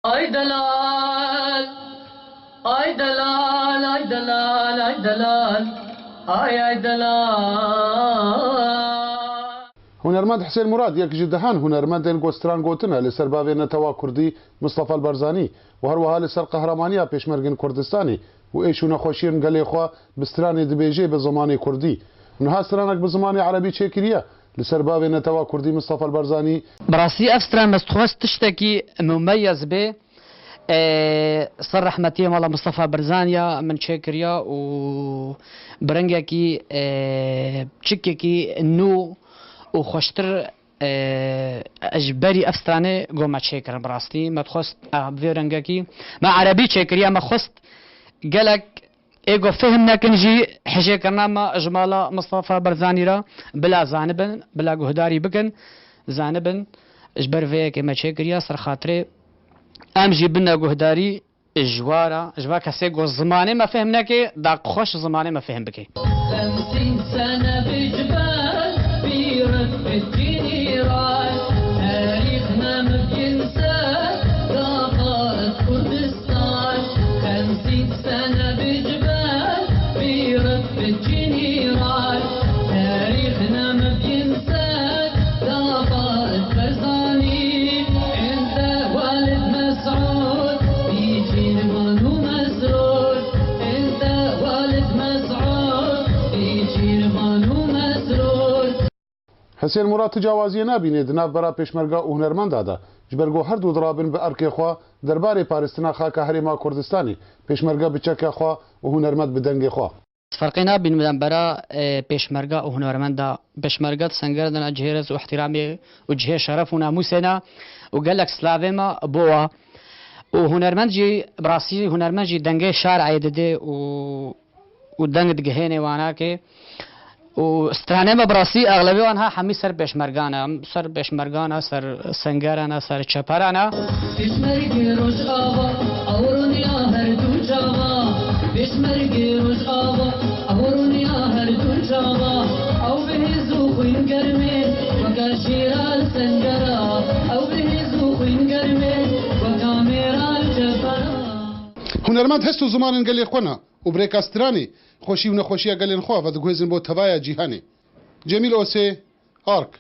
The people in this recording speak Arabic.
آی دلال آی دلال آی دلال آی دلال آی دلال. هنرمند حسين مراد یەک ji dehan hunermendên gostran gotin li ser bavê Netewa Kurdî Mustafa Barzanî û herwiha li ser qehremaniya pêşmergên Kurdistanê û êş û nexweşiyên gelê xwe bi stranê dibêje bi zimanê Kurdî. Niha stranek bi zimanê Erebî çêkiriye li ser bavê Netewa Kurdî Mustafa Barzanî. براسي افستران مستخواست تشتكي مميز به صر رحمتي مالا مصطفى برزانيا من شاكريا و برنجاكي تشكيكي نو وخشتر اجباري افستراني قوم شاكر براستي ما تخست فيرنجاكي ما عربي شاكريا ما خست قالك ايجو فهمنا كنجي حجي كرنا ما اجمالا مصطفى برزاني را بلا زانبن بلا جهداري بكن زانبن اجبر فيا كما تشكريا سر خاطري امجي بنا جهداري جوارا جوا كسيغو زماني ما فهمنا كي داق خوش زماني ما فهم بكي 50 سنة بجبال برفة نيران تاريخنا ما بينسى ثقافة كردستان 50 سنة بجبال برفة نيران تاريخنا ما بينسى ثقافة برزاني انت والد مسعود بيجي لمانو مسرور انت والد مسعود بيجي لمانو مسرور. حسين مراد تجاوازیە نبینێ di nav bera pêşmerga û hunermenda de ji ber got her du dirabin bi erkê xwe derbarê parêstina xaka herêma Kurdistanê pêşmerga bi çekê xwe û hunermend bi dengê xwe. فرقنا بين مدنبرا بيشمرقا وهنرمندا بيشمرقا سنجردنا جهرز واحترامي وجهه شرف وناموسنا وقال لك سلافيما بوا وهنرمنجي براسي هنرمنجي دنجي شارع يددي ودنج دجهيني واناكي واسترانيما براسي اغلبيه وانها حمي سر بيشمرقانا سر سنجرنا سر چپرانا بشمرگی روش آوا اورونیا هر دو جاوا بشمرگی روش آوا اورونیا هر دو جاوا او بهزو خوین گرمین وگا شیرال سنگرا او بهزو خوین گرمین وگا میرال جبرا. هنرمند هست و زمانên gelê xwe ne û birêka stranê xweşî û nexweşiya gelên xwe ve diguhêzin bo tevaya cîhanê. Cemîl Osê, Ark.